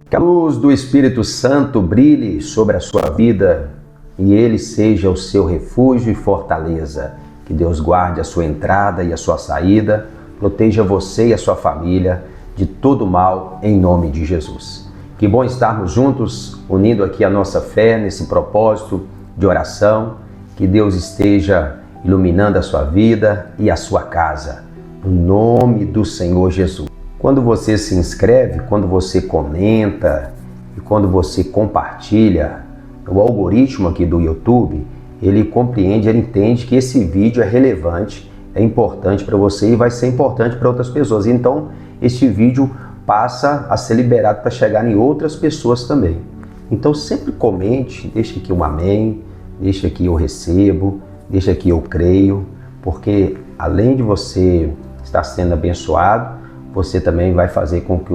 Que a luz do Espírito Santo brilhe sobre a sua vida e ele seja o seu refúgio e fortaleza. Que Deus guarde a sua entrada e a sua saída, proteja você e a sua família de todo mal, em nome de Jesus. Que bom estarmos juntos, unindo aqui a nossa fé nesse propósito de oração. Que Deus esteja iluminando a sua vida e a sua casa, no nome do Senhor Jesus. Quando você se inscreve, quando você comenta e quando você compartilha, o algoritmo aqui do YouTube, ele compreende, ele entende que esse vídeo é relevante, é importante para você e vai ser importante para outras pessoas. Então, este vídeo passa a ser liberado para chegar em outras pessoas também. Então, sempre comente, deixa aqui um amém, deixa aqui eu recebo, deixa aqui eu creio, porque além de você estar sendo abençoado, você também vai fazer com que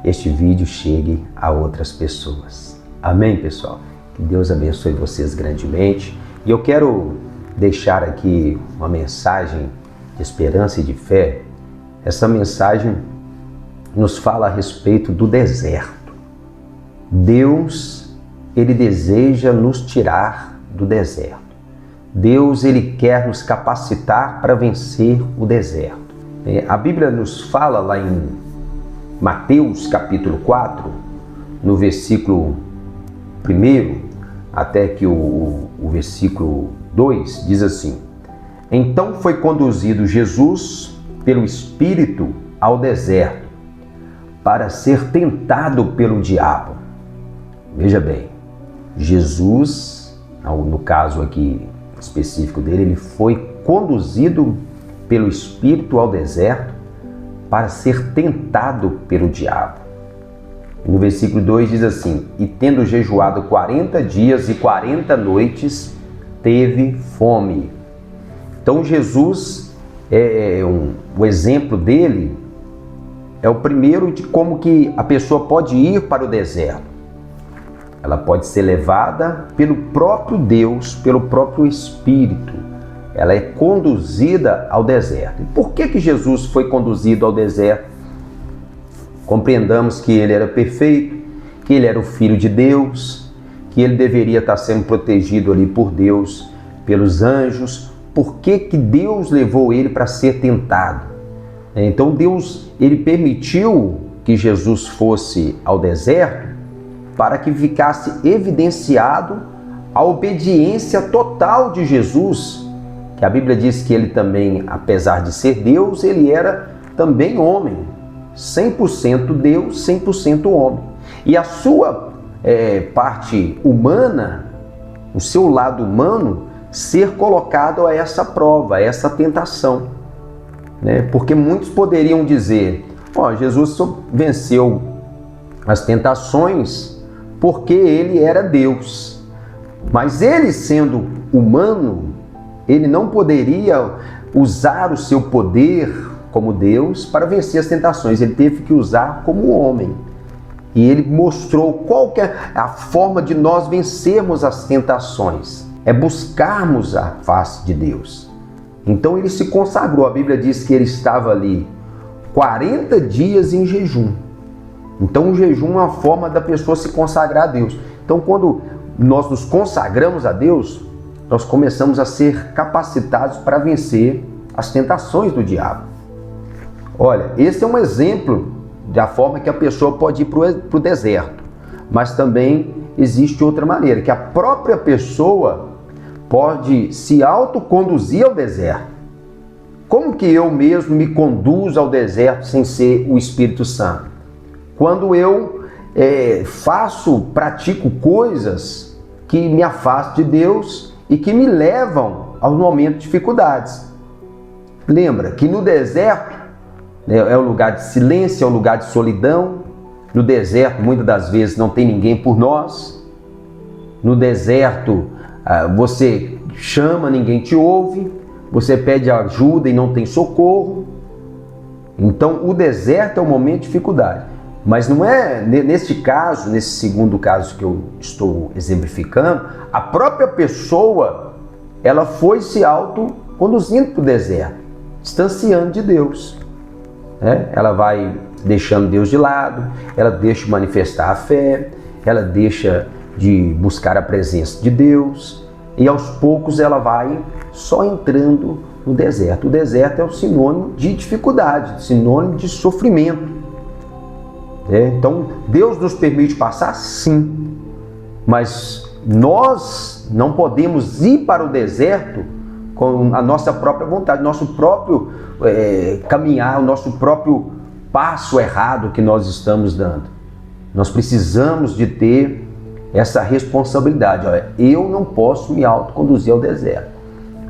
este vídeo chegue a outras pessoas. Amém, pessoal? Que Deus abençoe vocês grandemente. E eu quero deixar aqui uma mensagem de esperança e de fé. Essa mensagem nos fala a respeito do deserto. Deus, ele deseja nos tirar do deserto. Deus, ele quer nos capacitar para vencer o deserto. A Bíblia nos fala lá em Mateus capítulo 4, no versículo 1 até que o versículo 2 diz assim: Então foi conduzido Jesus pelo Espírito ao deserto para ser tentado pelo diabo. Veja bem, Jesus, no caso aqui específico dele, ele foi conduzido pelo Espírito ao deserto para ser tentado pelo diabo. No versículo 2 diz assim: E tendo jejuado 40 dias e 40 noites, teve fome. Então Jesus, o exemplo dele é o primeiro de como que a pessoa pode ir para o deserto. Ela pode ser levada pelo próprio Deus, pelo próprio Espírito. Ela é conduzida ao deserto. E por que Jesus foi conduzido ao deserto? Compreendamos que ele era perfeito, que ele era o Filho de Deus, que ele deveria estar sendo protegido ali por Deus, pelos anjos. Por que Deus levou ele para ser tentado? Então Deus, ele permitiu que Jesus fosse ao deserto para que ficasse evidenciado a obediência total de Jesus, que a Bíblia diz que ele também, apesar de ser Deus, ele era também homem, 100% Deus, 100% homem. E a sua parte humana, o seu lado humano, ser colocado a essa prova, a essa tentação. Porque muitos poderiam dizer, Jesus só venceu as tentações porque ele era Deus. Mas ele, sendo humano, ele não poderia usar o seu poder como Deus para vencer as tentações. Ele teve que usar como homem. E ele mostrou qual que é a forma de nós vencermos as tentações. É buscarmos a face de Deus. Então ele se consagrou. A Bíblia diz que ele estava ali 40 dias em jejum. Então o jejum é uma forma da pessoa se consagrar a Deus. Então quando nós nos consagramos a Deus, nós começamos a ser capacitados para vencer as tentações do diabo. Olha, esse é um exemplo da forma que a pessoa pode ir para o deserto. Mas também existe outra maneira, que a própria pessoa pode se autoconduzir ao deserto. Como que eu mesmo me conduzo ao deserto sem ser o Espírito Santo? Quando eu pratico coisas que me afastam de Deus e que me levam aos momentos de dificuldades. Lembra que no deserto é um lugar de silêncio, é um lugar de solidão. No deserto, muitas das vezes, não tem ninguém por nós. No deserto, você chama, ninguém te ouve. Você pede ajuda e não tem socorro. Então, o deserto é um momento de dificuldade. Mas não é, neste caso, nesse segundo caso que eu estou exemplificando, a própria pessoa, ela foi se autoconduzindo para o deserto, distanciando de Deus. Ela vai deixando Deus de lado, ela deixa de manifestar a fé, ela deixa de buscar a presença de Deus e aos poucos ela vai só entrando no deserto. O deserto é o sinônimo de dificuldade, sinônimo de sofrimento. Então, Deus nos permite passar? Sim, mas nós não podemos ir para o deserto com a nossa própria vontade, nosso próprio caminhar, o nosso próprio passo errado que nós estamos dando. Nós precisamos de ter essa responsabilidade. Olha, eu não posso me autoconduzir ao deserto.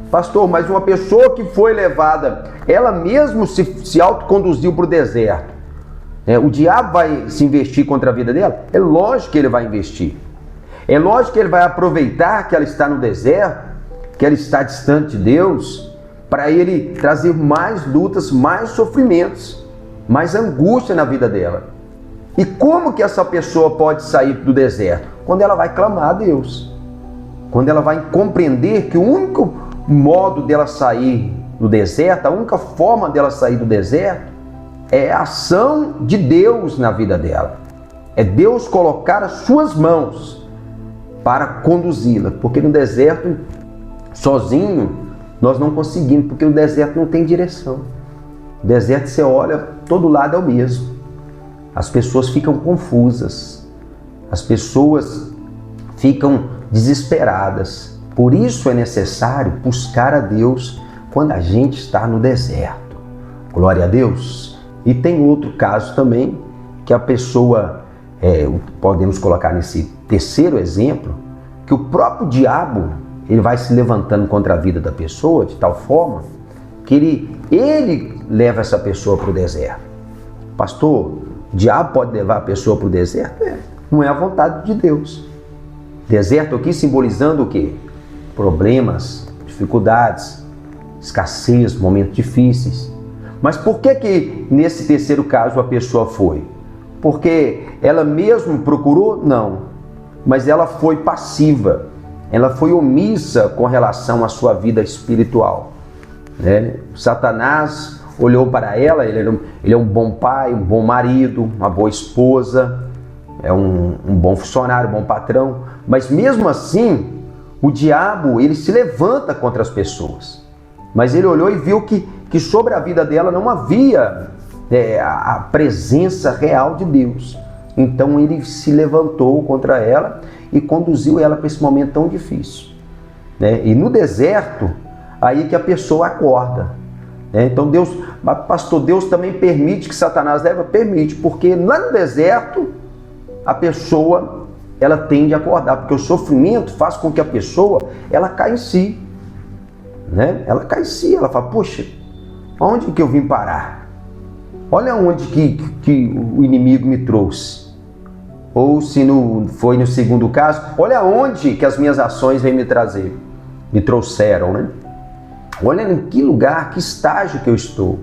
Pastor, mas uma pessoa que foi levada, ela mesmo se autoconduziu para o deserto, o diabo vai se investir contra a vida dela? É lógico que ele vai investir. É lógico que ele vai aproveitar que ela está no deserto, que ela está distante de Deus, para ele trazer mais lutas, mais sofrimentos, mais angústia na vida dela. E como que essa pessoa pode sair do deserto? Quando ela vai clamar a Deus. Quando ela vai compreender que o único modo dela sair do deserto, a única forma dela sair do deserto, é a ação de Deus na vida dela. É Deus colocar as suas mãos para conduzi-la. Porque no deserto, sozinho, nós não conseguimos, porque no deserto não tem direção. No deserto você olha, todo lado é o mesmo. As pessoas ficam confusas. As pessoas ficam desesperadas. Por isso é necessário buscar a Deus quando a gente está no deserto. Glória a Deus. E tem outro caso também, que a pessoa, podemos colocar nesse terceiro exemplo, que o próprio diabo, ele vai se levantando contra a vida da pessoa de tal forma que ele leva essa pessoa para o deserto. Pastor, o diabo pode levar a pessoa para o deserto? Não é a vontade de Deus. Deserto aqui simbolizando o quê? Problemas, dificuldades, escassez, momentos difíceis. Mas por que nesse terceiro caso a pessoa foi? Porque ela mesma procurou? Não. Mas ela foi passiva. Ela foi omissa com relação à sua vida espiritual. Satanás olhou para ela, ele é um bom pai, um bom marido, uma boa esposa, é um bom funcionário, um bom patrão. Mas mesmo assim, o diabo, ele se levanta contra as pessoas. Mas ele olhou e viu que sobre a vida dela não havia a presença real de Deus. Então ele se levantou contra ela e conduziu ela para esse momento tão difícil. E no deserto, aí que a pessoa acorda. Então Deus, pastor, Deus também permite que Satanás leve? Permite, porque lá no deserto a pessoa, ela tende a acordar, porque o sofrimento faz com que a pessoa, ela caia em si. Ela cai em si, ela fala, poxa, onde que eu vim parar? Olha onde que o inimigo me trouxe. Ou se foi no segundo caso, olha onde que as minhas ações vêm me trouxeram, Olha em que lugar, que estágio que eu estou.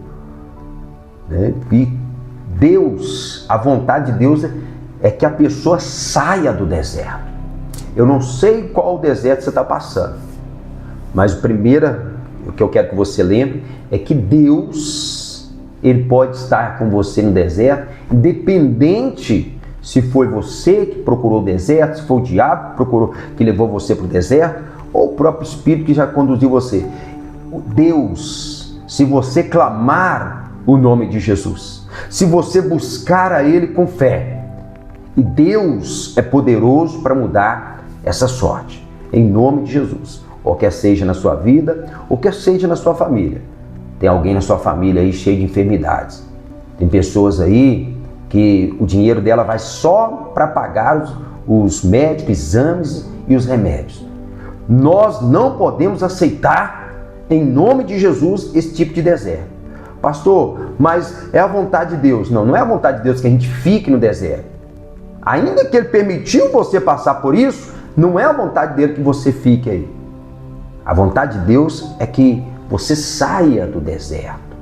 E Deus, a vontade de Deus é que a pessoa saia do deserto. Eu não sei qual deserto você está passando, mas o que eu quero que você lembre é que Deus, ele pode estar com você no deserto, independente se foi você que procurou o deserto, se foi o diabo que levou você para o deserto, ou o próprio Espírito que já conduziu você. Deus, se você clamar o nome de Jesus, se você buscar a Ele com fé, e Deus é poderoso para mudar essa sorte, em nome de Jesus. Ou quer seja na sua vida, ou quer seja na sua família. Tem alguém na sua família aí cheio de enfermidades. Tem pessoas aí que o dinheiro dela vai só para pagar os médicos, exames e os remédios. Nós não podemos aceitar, em nome de Jesus, esse tipo de deserto. Pastor, mas é a vontade de Deus. Não é a vontade de Deus que a gente fique no deserto. Ainda que Ele permitiu você passar por isso, não é a vontade dele que você fique aí. A vontade de Deus é que você saia do deserto,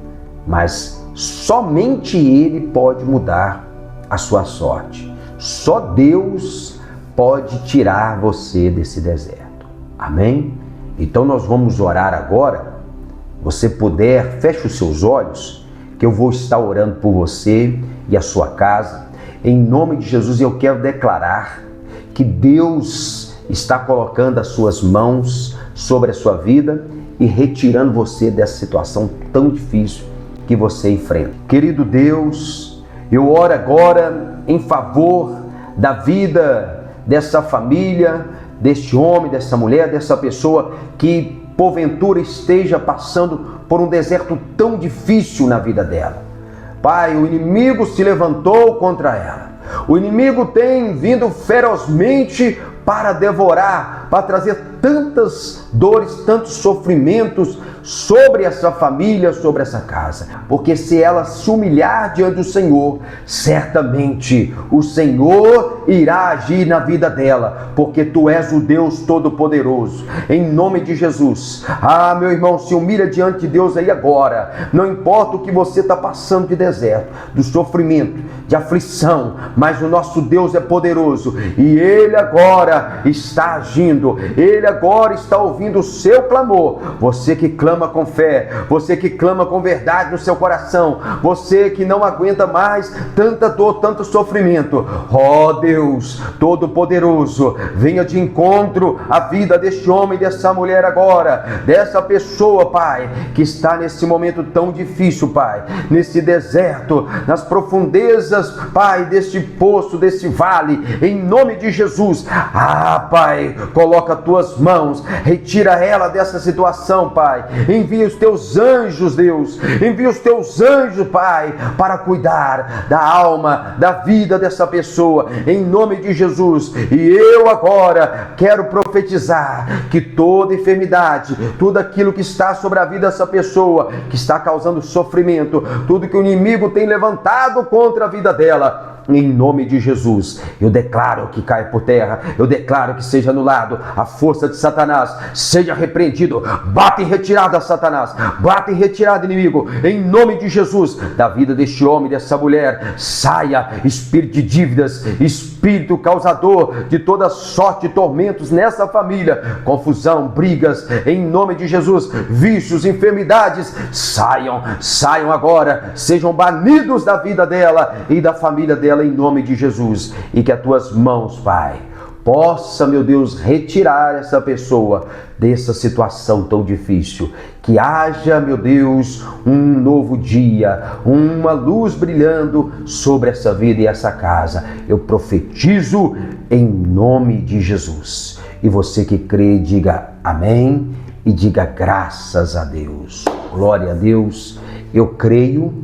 mas somente Ele pode mudar a sua sorte. Só Deus pode tirar você desse deserto. Amém? Então nós vamos orar agora. Você puder, feche os seus olhos, que eu vou estar orando por você e a sua casa. Em nome de Jesus, eu quero declarar que Deus está colocando as suas mãos sobre a sua vida e retirando você dessa situação tão difícil que você enfrenta. Querido Deus, eu oro agora em favor da vida dessa família, deste homem, dessa mulher, dessa pessoa que porventura esteja passando por um deserto tão difícil na vida dela. Pai, o inimigo se levantou contra ela. O inimigo tem vindo ferozmente para devorar, para trazer tantas dores, tantos sofrimentos sobre essa família, sobre essa casa. Porque se ela se humilhar diante do Senhor, certamente o Senhor irá agir na vida dela, porque Tu és o Deus Todo-Poderoso. Em nome de Jesus. Ah, meu irmão, se humilha diante de Deus aí agora. Não importa o que você está passando de deserto, do sofrimento, de aflição, mas o nosso Deus é poderoso e Ele agora está agindo. Ele agora está ouvindo o seu clamor. Você que clama com fé, você que clama com verdade no seu coração, você que não aguenta mais tanta dor, tanto sofrimento. Ó Deus Todo-Poderoso, venha de encontro à vida deste homem, dessa mulher agora, dessa pessoa, Pai, que está nesse momento tão difícil, Pai, nesse deserto, nas profundezas, Pai, deste poço, desse vale, em nome de Jesus. Ah, Pai, coloca Tuas mãos, retira ela dessa situação, Pai. Envia os Teus anjos, Deus, envia os Teus anjos, Pai, para cuidar da alma, da vida dessa pessoa, em nome de Jesus. E eu agora quero profetizar que toda enfermidade, tudo aquilo que está sobre a vida dessa pessoa, que está causando sofrimento, tudo que o inimigo tem levantado contra a vida dela, em nome de Jesus, eu declaro que caia por terra, eu declaro que seja anulado, a força de Satanás seja repreendido. Bata em retirada, Satanás, bata em retirada, inimigo, em nome de Jesus. Da vida deste homem, dessa mulher, saia espírito de dívidas, espírito causador de toda sorte de tormentos nessa família, confusão, brigas, em nome de Jesus. Vícios, enfermidades, saiam agora, sejam banidos da vida dela e da família dela, em nome de Jesus. E que as Tuas mãos, Pai, possa, meu Deus, retirar essa pessoa dessa situação tão difícil. Que haja, meu Deus, um novo dia, uma luz brilhando sobre essa vida e essa casa. Eu profetizo em nome de Jesus. E você que crê, diga amém e diga graças a Deus. Glória a Deus. Eu creio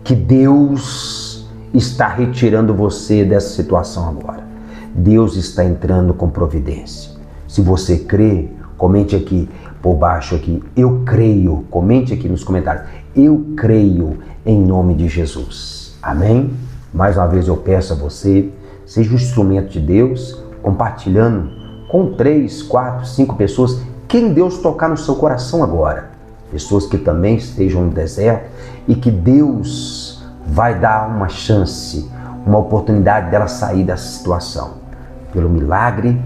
que Deus está retirando você dessa situação agora. Deus está entrando com providência. Se você crê, comente aqui por baixo aqui, eu creio. Comente aqui nos comentários, eu creio, em nome de Jesus. Amém? Mais uma vez eu peço a você, seja um instrumento de Deus, compartilhando com 3, 4, 5 pessoas, quem Deus tocar no seu coração agora. Pessoas que também estejam no deserto e que Deus vai dar uma chance, uma oportunidade dela sair dessa situação, pelo milagre,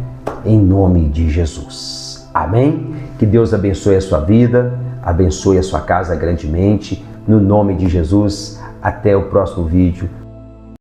em nome de Jesus. Amém? Que Deus abençoe a sua vida, abençoe a sua casa grandemente, no nome de Jesus. Até o próximo vídeo.